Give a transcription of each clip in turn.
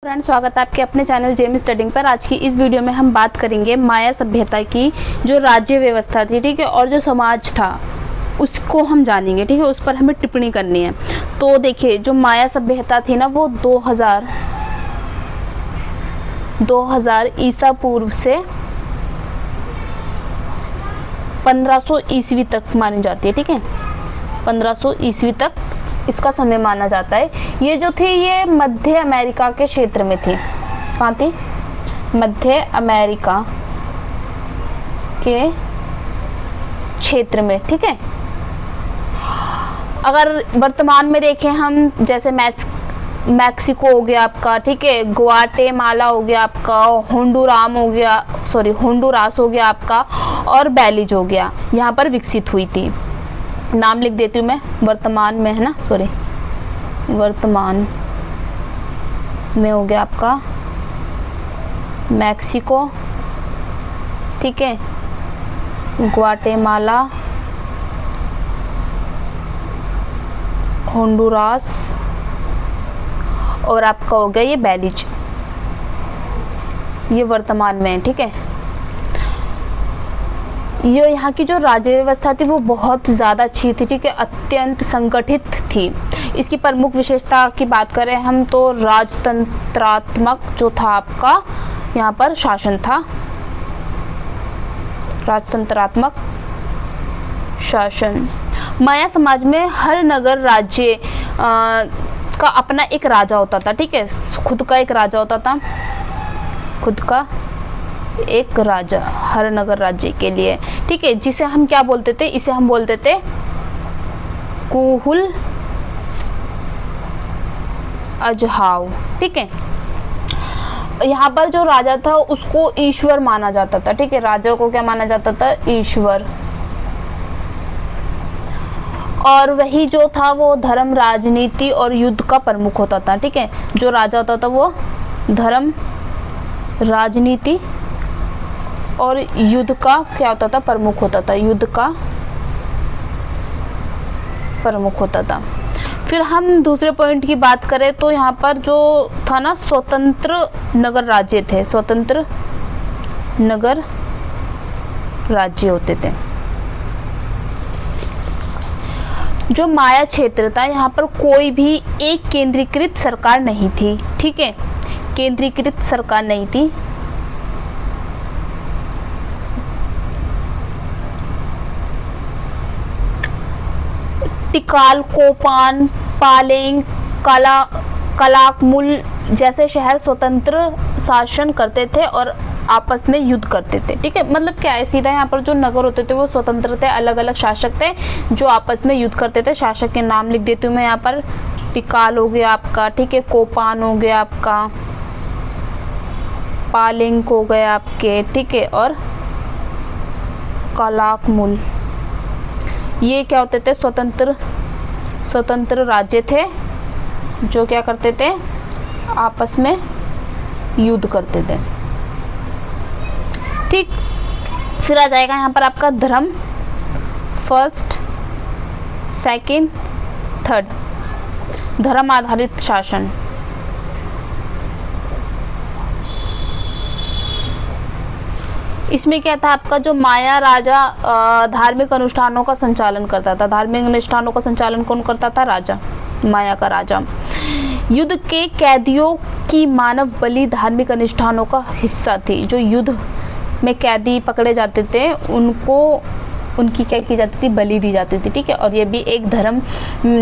Friends, स्वागत है आपके अपने चैनल जेम स्टडिंग पर। आज की इस वीडियो में हम बात करेंगे माया सभ्यता की जो राज्य व्यवस्था थी, ठीक है, और जो समाज था उसको हम जानेंगे, ठीक है। उस पर हमें टिप्पणी करनी है। तो देखिए, जो माया सभ्यता थी ना, वो 2000 ईसा पूर्व से 1500 ईस्वी तक मानी जाती है, ठीक है। 1500 ईस्वी तक इसका समय माना जाता है। ये जो थी, ये मध्य अमेरिका के क्षेत्र में थी। कहाँ थी? मध्य अमेरिका के क्षेत्र में, ठीक है। अगर वर्तमान में देखें हम, जैसे मैक्सिको हो गया आपका, ठीक है, ग्वाटेमाला हो गया आपका, होंडुरास हो गया आपका, और बेलीज हो गया, यहाँ पर विकसित हुई थी। नाम लिख देती हूँ मैं वर्तमान में, है ना, वर्तमान में हो गया आपका मैक्सिको, ठीक है, ग्वाटेमाला, होंडुरास, और आपका हो गया ये बेलीज। ये वर्तमान में है, ठीक है। ये यहाँ की जो राज्य व्यवस्था थी वो बहुत ज़्यादा अच्छी थी, ठीक है, अत्यंत संगठित थी। इसकी प्रमुख विशेषता की बात करें हम तो राजतंत्रात्मक जो था आपका यहाँ पर शासन था, राजतंत्रात्मक शासन। माया समाज में हर नगर राज्य का अपना एक राजा होता था, ठीक है, खुद का एक राजा होता था, खुद का एक राजा हर नगर राज्य के लिए, ठीक है, जिसे हम क्या बोलते थे? इसे हम बोलते थे कुहुल अजहाव, ठीक है। यहाँ पर जो राजा था उसको ईश्वर माना जाता था, ठीक है, राजा को क्या माना जाता था? ईश्वर। और वही जो था वो धर्म, राजनीति और युद्ध का प्रमुख होता था, ठीक है। जो राजा होता था वो धर्म, राजनीति और युद्ध का क्या होता था? प्रमुख होता था, युद्ध का प्रमुख होता था। फिर हम दूसरे पॉइंट की बात करें तो यहाँ पर जो था ना, स्वतंत्र नगर राज्य थे, स्वतंत्र नगर राज्य होते थे। जो माया क्षेत्र था, यहाँ पर कोई भी एक केंद्रीकृत सरकार नहीं थी, ठीक है, केंद्रीकृत सरकार नहीं थी। टिकाल, कोपान, पालेंग, कलाकमुल जैसे शहर स्वतंत्र शासन करते थे और आपस में युद्ध करते थे, ठीक है। मतलब क्या है, सीधा यहाँ पर जो नगर होते थे वो स्वतंत्र थे, अलग अलग शासक थे जो आपस में युद्ध करते थे। शासक के नाम लिख देती हूँ मैं यहाँ पर। टिकाल हो गया आपका, ठीक है, कोपान हो गया आपका, पालेंग हो गए आपके, ठीक है, और कलाकमुल। ये क्या होते थे? स्वतंत्र राज्य थे जो क्या करते थे? आपस में युद्ध करते थे, ठीक। फिर आ जाएगा यहाँ पर आपका धर्म, फर्स्ट, सेकंड, थर्ड, धर्म आधारित शासन। इसमें क्या था आपका? जो माया राजा धार्मिक अनुष्ठानों का संचालन करता था। धार्मिक अनुष्ठानों का संचालन कौन करता था? राजा, माया का राजा। युद्ध के कैदियों की मानव बलि धार्मिक अनुष्ठानों का हिस्सा थी। जो युद्ध में कैदी पकड़े जाते थे उनकी क्या की जाती थी? बलि दी जाती थी, ठीक है। और ये भी एक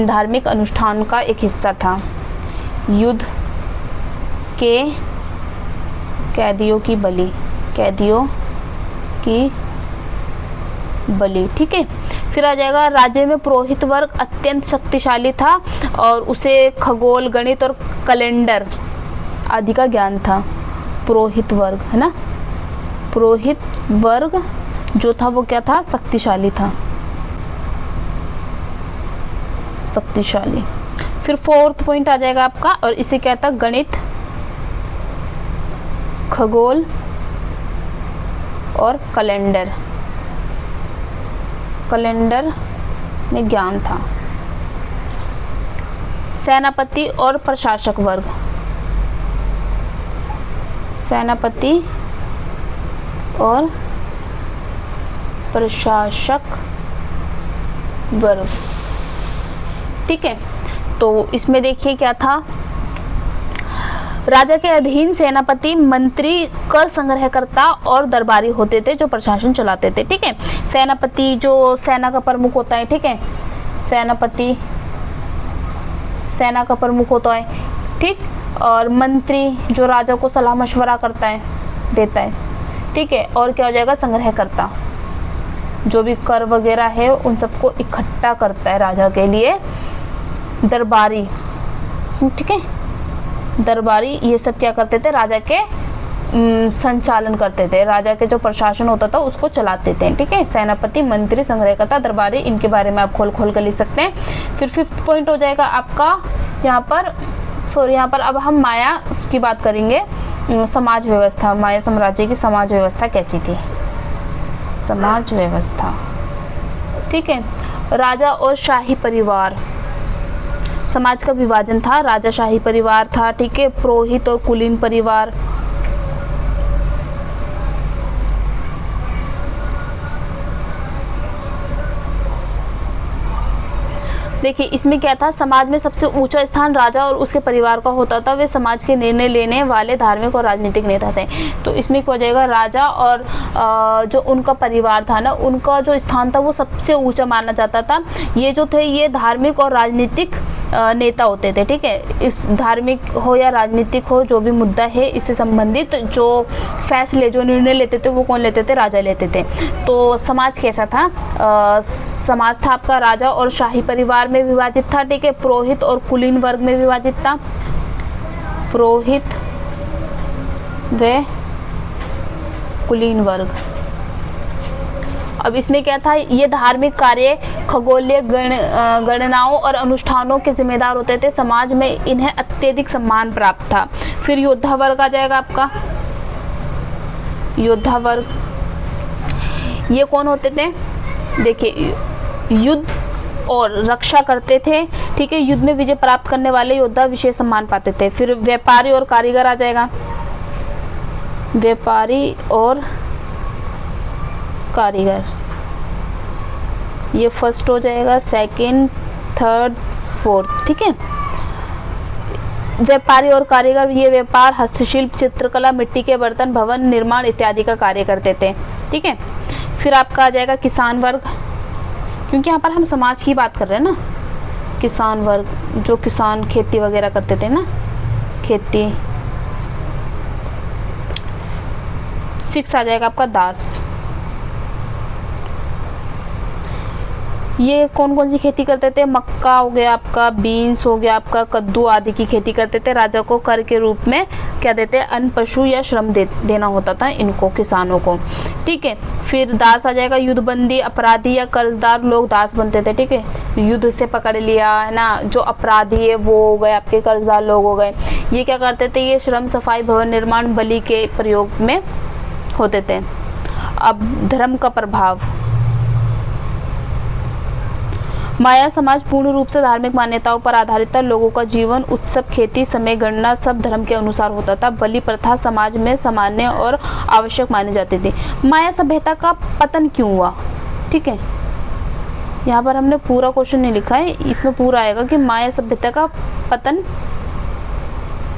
धार्मिक अनुष्ठान का एक हिस्सा था, युद्ध के कैदियों की बलि, कैदियों की बलि, ठीक है। फिर आ जाएगा राज्य में पुरोहित वर्ग अत्यंत शक्तिशाली था और उसे खगोल, गणित और कैलेंडर आदि का ज्ञान था। पुरोहित वर्ग, है ना, पुरोहित वर्ग जो था वो क्या था? शक्तिशाली था, शक्तिशाली। फिर फोर्थ पॉइंट आ जाएगा आपका, और इसे क्या था? गणित, खगोल और कैलेंडर में ज्ञान था। सेनापति और प्रशासक वर्ग, सेनापति और प्रशासक वर्ग। ठीक है, तो इसमें देखिए क्या था, राजा के अधीन सेनापति, मंत्री, कर संग्रहकर्ता और दरबारी होते थे जो प्रशासन चलाते थे। ठीक है, सेनापति जो सेना का प्रमुख होता है, ठीक है, सेनापति सेना का प्रमुख होता है, ठीक, और मंत्री जो राजा को सलाह मशवरा करता है, देता है, ठीक है, और क्या हो जाएगा, संग्रहकर्ता जो भी कर वगैरह है उन सबको इकट्ठा करता है राजा के लिए, दरबारी, ठीक है, दरबारी ये सब क्या करते थे, राजा के संचालन करते थे, राजा के जो प्रशासन होता था उसको चलाते थे। ठीक है, सेनापति, मंत्री, संग्रहकर्ता, दरबारी, इनके बारे में आप खोल खोल कर लिख सकते हैं। फिर 5th पॉइंट हो जाएगा आपका यहाँ पर, यहाँ पर अब हम माया की बात करेंगे, समाज व्यवस्था, माया साम्राज्य की समाज व्यवस्था कैसी थी, समाज व्यवस्था। ठीक है, राजा और शाही परिवार, समाज का विभाजन था, राजा शाही परिवार था, ठीक है, पुरोहित और कुलीन परिवार, देखिए इसमें क्या था, समाज में सबसे ऊंचा स्थान राजा और उसके परिवार का होता था, वे समाज के निर्णय लेने वाले धार्मिक और राजनीतिक नेता थे। तो इसमें क्या हो जाएगा, राजा और जो उनका परिवार था ना, उनका जो स्थान था वो सबसे ऊंचा माना जाता था। ये जो थे ये धार्मिक और राजनीतिक नेता होते थे। ठीक है, इस धार्मिक हो या राजनीतिक हो, जो भी मुद्दा है इससे संबंधित जो फैसले, जो निर्णय लेते थे वो कौन लेते थे, राजा लेते थे। तो समाज कैसा था, समाज था आपका राजा और शाही परिवार में विभाजित था। ठीक है, पुरोहित और कुलीन वर्ग में विभाजित था, पुरोहित व कुलीन वर्ग। अब इसमें क्या था, ये धार्मिक कार्य, खगोलीय गणनाओं और अनुष्ठानों के जिम्मेदार होते थे, समाज में इन्हें अत्यधिक सम्मान प्राप्त था। फिर योद्धा वर्ग आ जाएगा आपका, योद्धा वर्ग, ये कौन होते थे, देखिए युद्ध और रक्षा करते थे। ठीक है, युद्ध में विजय प्राप्त करने वाले योद्धा विशेष सम्मान पाते थे। फिर व्यापारी और कारीगर आ जाएगा, व्यापारी और कारीगर, ये फर्स्ट हो जाएगा, सेकंड, थर्ड, फोर्थ। ठीक है, व्यापारी और कारीगर ये व्यापार, हस्तशिल्प, चित्रकला, मिट्टी के बर्तन, भवन निर्माण इत्यादि का कार्य करते थे। ठीक है, फिर आपका आ जाएगा किसान वर्ग, क्योंकि यहाँ पर हम समाज की बात कर रहे हैं ना, किसान वर्ग जो किसान खेती वगैरह करते थे ना, खेती। 6 आ जाएगा आपका दास, ये कौन कौन सी खेती करते थे, मक्का हो गया आपका, बीन्स हो गया आपका, कद्दू आदि की खेती करते थे। राजा को कर के रूप में क्या देते, अन्न, पशु या श्रम देना होता था इनको, किसानों को। ठीक है, फिर दास आ जाएगा, युद्धबंदी, अपराधी या कर्जदार लोग दास बनते थे। ठीक है, युद्ध से पकड़ लिया है ना, जो अपराधी है वो हो गए आपके, कर्जदार लोग हो गए, ये क्या करते थे, ये श्रम, सफाई, भवन निर्माण, बलि के प्रयोग में होते थे। अब धर्म का प्रभाव, माया समाज पूर्ण रूप से धार्मिक मान्यताओं पर आधारित था, लोगों का जीवन, उत्सव, खेती, समय गणना सब धर्म के अनुसार होता था। बलि प्रथा समाज में सामान्य और आवश्यक मानी जाती थी। माया सभ्यता का पतन क्यों हुआ, ठीक है, यहाँ पर हमने पूरा क्वेश्चन नहीं लिखा है, इसमें पूरा आएगा कि माया सभ्यता का पतन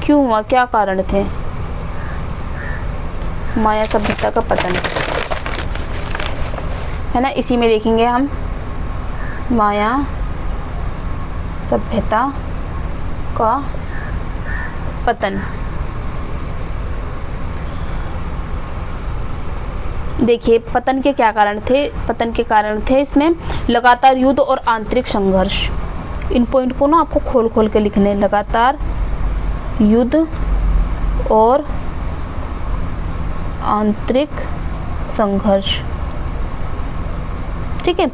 क्यों हुआ, क्या कारण थे माया सभ्यता का पतन, है ना, इसी में देखेंगे हम माया सभ्यता का पतन। देखिए पतन के क्या कारण थे, पतन के कारण थे इसमें लगातार युद्ध और आंतरिक संघर्ष। इन पॉइंट को ना आपको खोल खोल के लिखने, लगातार युद्ध और आंतरिक संघर्ष। ठीक है,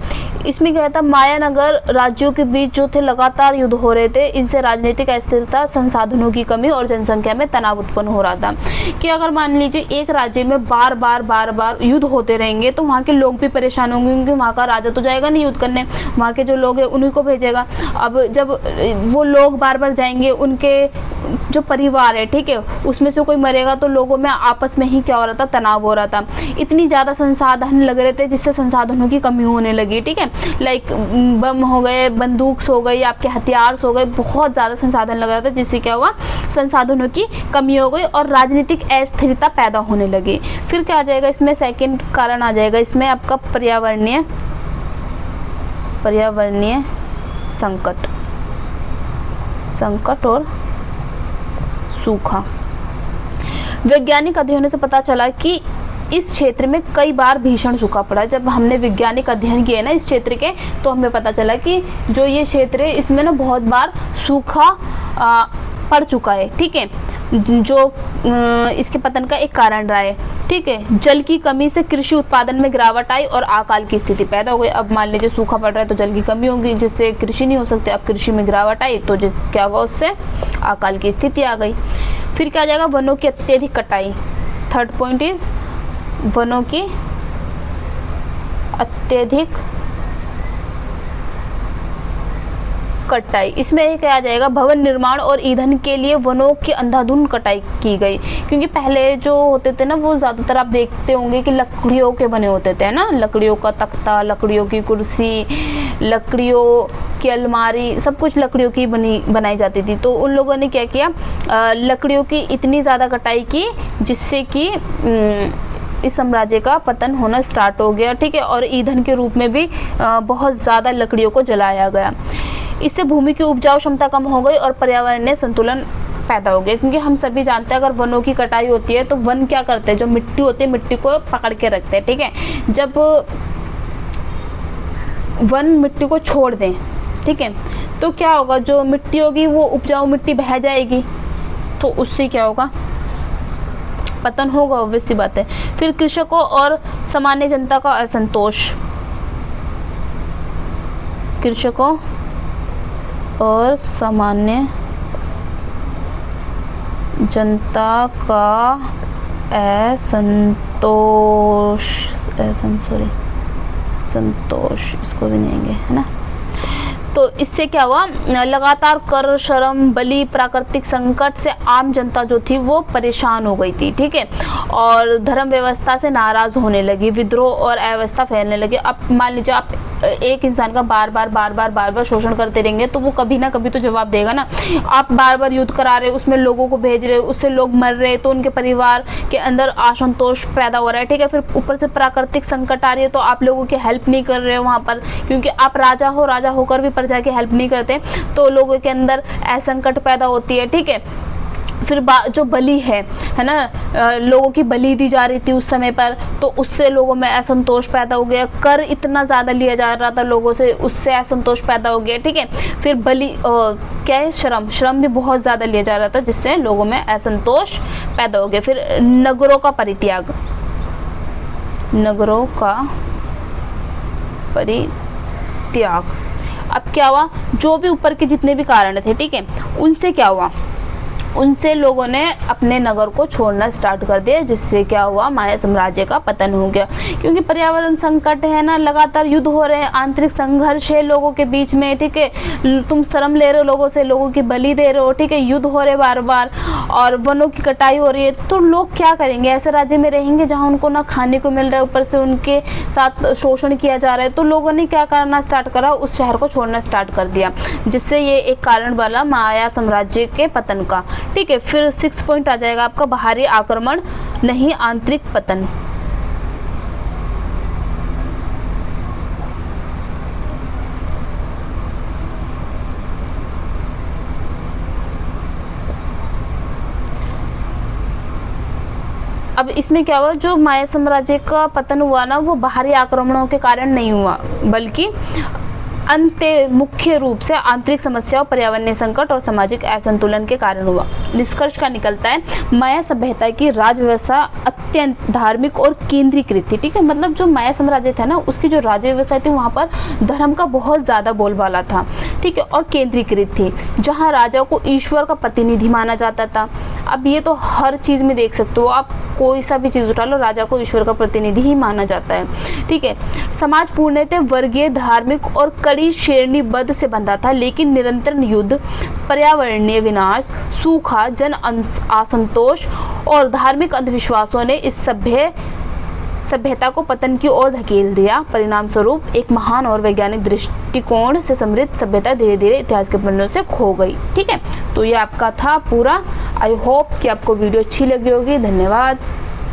इसमें क्या था, माया नगर राज्यों के बीच जो थे लगातार युद्ध हो रहे थे, इनसे राजनीतिक अस्थिरता, संसाधनों की कमी और जनसंख्या में तनाव उत्पन्न हो रहा था। कि अगर मान लीजिए एक राज्य में बार बार युद्ध होते रहेंगे तो वहाँ के लोग भी परेशान होंगे, क्योंकि वहाँ का राजा तो जाएगा नहीं युद्ध करने, वहाँ के जो लोग हैं उन्हीं को भेजेगा। अब जब वो लोग बार बार जाएंगे, उनके जो परिवार है, ठीक है, उसमें से कोई मरेगा तो लोगों में आपस में ही क्या हो रहा था, तनाव हो रहा था। इतनी ज़्यादा संसाधन लग रहे थे जिससे संसाधनों की कमी होने लगी, ठीक है, लाइक बम हो गए, बंदूक हो गई, आपके हथियार हो गए, बहुत ज़्यादा संसाधन लग रहा था, जिससे क्या हुआ, संसाधनों की कमी हो गई और राजनीतिक अस्थिरता पैदा होने लगी। फिर क्या आ जाएगा इसमें, सेकंड कारण आ जाएगा इसमें आपका पर्यावरणीय संकट और सूखा। वैज्ञानिक अध्ययनों से पता चला कि इस क्षेत्र में कई बार भीषण सूखा पड़ा। जब हमने वैज्ञानिक अध्ययन किए ना इस क्षेत्र के, तो हमें पता चला कि जो ये क्षेत्र है इसमें ना बहुत बार सूखा पड़ चुका है, ठीक है, जो इसके पतन का एक कारण रहा है, ठीक है। जल की कमी से कृषि उत्पादन में गिरावट आई और अकाल की स्थिति पैदा हो गई। अब मान लीजिए सूखा पड़ रहा है तो जल की कमी होगी, जिससे कृषि नहीं हो सकती। अब कृषि में गिरावट आई तो क्या हुआ, उससे अकाल की स्थिति आ गई। फिर क्या आ जाएगा, वनों की अत्यधिक कटाई। थर्ड पॉइंट इज वनों की अत्यधिक कटाई। इसमें क्या आ जाएगा, भवन निर्माण और ईंधन के लिए वनों की अंधाधुंध कटाई की गई। क्योंकि पहले जो होते थे ना, वो ज़्यादातर आप देखते होंगे कि लकड़ियों के बने होते थे ना, लकड़ियों का तख्ता, लकड़ियों की कुर्सी, लकड़ियों की अलमारी, सब कुछ लकड़ियों की बनाई जाती थी। तो उन लोगों ने क्या किया, लकड़ियों की इतनी ज़्यादा कटाई की जिससे कि इस साम्राज्य का पतन होना स्टार्ट हो गया, ठीक है। और ईंधन के रूप में भी बहुत ज़्यादा लकड़ियों को जलाया गया। इससे भूमि की उपजाऊ क्षमता कम हो गई और पर्यावरणीय संतुलन पैदा हो गया। क्योंकि हम सभी जानते हैं अगर वनों की कटाई होती है तो वन क्या करते हैं, जो मिट्टी होती है मिट्टी को पकड़ के रखते हैं, ठीक है। जब वन मिट्टी को छोड़ दें, ठीक है, तो क्या होगा, जो मिट्टी होगी वो उपजाऊ मिट्टी बह जाएगी, तो उससे क्या होगा, पतन होगा, ऑब्वियस सी बात है। फिर कृषकों और सामान्य जनता का असंतोष। कृषकों और सामान्य जनता का संतोष, इसको भी नहीं आएंगे, है ना। तो इससे क्या हुआ, लगातार कर, श्रम, बलि, प्राकृतिक संकट से आम जनता जो थी वो परेशान हो गई थी, ठीक है। और धर्म व्यवस्था से नाराज होने लगी, विद्रोह और अव्यवस्था फैलने लगी। अब मान लीजिए आप एक इंसान का बार बार शोषण करते रहेंगे तो वो कभी ना कभी तो जवाब देगा ना। आप बार बार युद्ध करा रहे हो, उसमें लोगों को भेज रहे हो, उससे लोग मर रहे, तो उनके परिवार के अंदर असंतोष पैदा हो रहा है, ठीक है। फिर ऊपर से प्राकृतिक संकट आ रही है तो आप लोगों की हेल्प नहीं कर रहे हो वहाँ पर, क्योंकि आप राजा हो, राजा होकर भी प्रजा की हेल्प नहीं करते, तो लोगों के अंदर असंकट पैदा होती है, ठीक है। फिर जो बलि है ना, लोगों की बलि दी जा रही थी उस समय पर, तो उससे लोगों में असंतोष पैदा हो गया। कर इतना ज़्यादा लिया जा रहा था लोगों से, उससे असंतोष पैदा हो गया, ठीक है। फिर बलि क्या है, श्रम भी बहुत ज़्यादा लिया जा रहा था, जिससे लोगों में असंतोष पैदा हो गया। फिर नगरों का परित्याग, नगरों का परित्याग। अब क्या हुआ, जो भी ऊपर के जितने भी कारण थे, ठीक है, उनसे क्या हुआ, उनसे लोगों ने अपने नगर को छोड़ना स्टार्ट कर दिया, जिससे क्या हुआ, माया साम्राज्य का पतन हो गया। क्योंकि पर्यावरण संकट है ना, लगातार युद्ध हो रहे हैं, आंतरिक संघर्ष है लोगों के बीच में, ठीक है। तुम श्रम ले रहे हो लोगों से, लोगों की बलि दे रहे हो, ठीक है, युद्ध हो रहे बार बार, और वनों की कटाई हो रही है, तो लोग क्या करेंगे, ऐसे राज्य में रहेंगे जहाँ उनको ना खाने को मिल रहा है, ऊपर से उनके साथ शोषण किया जा रहा है। तो लोगों ने क्या करना स्टार्ट करा, उस शहर को छोड़ना स्टार्ट कर दिया, जिससे ये एक कारण बना माया साम्राज्य के पतन का, ठीक है। फिर 6 पॉइंट आ जाएगा आपका, बाहरी आक्रमण नहीं आंतरिक पतन। अब इसमें क्या हुआ, जो माया साम्राज्य का पतन हुआ ना, वो बाहरी आक्रमणों के कारण नहीं हुआ, बल्कि अंत्य मुख्य रूप से आंतरिक समस्याओं, पर्यावरणीय संकट और सामाजिक असंतुलन के कारण हुआ। निष्कर्ष का निकलता है माया सभ्यता की राज व्यवस्था अत्यंत धार्मिक और केंद्रीकृत थी। ठीक है, मतलब जो माया साम्राज्य था ना, उसकी जो राज्य व्यवस्था थी वहाँ पर धर्म का बहुत ज़्यादा बोलबाला था। ठीक है, और केंद्रीकृत थी, जहाँ राजा को ईश्वर का प्रतिनिधि माना जाता था। अब ये तो हर चीज़ में देख सकते हो आप, कोई सा भी चीज़ उठा लो, राजा को ईश्वर का प्रतिनिधि ही माना जाता है। ठीक है, समाज पूर्णतः वर्गीय, धार्मिक और कड़ी श्रेणीबद्ध से बंधा था, लेकिन निरंतर युद्ध, पर्यावरणीय विनाश, सूखा, जन असंतोष और धार्मिक अंधविश्वासों ने इस सभ्यता को पतन की ओर धकेल दिया। परिणाम स्वरूप एक महान और वैज्ञानिक दृष्टिकोण से समृद्ध सभ्यता धीरे धीरे इतिहास के पन्नों से खो गई। ठीक है, तो ये आपका था पूरा। आई होप कि आपको वीडियो अच्छी लगी होगी। धन्यवाद।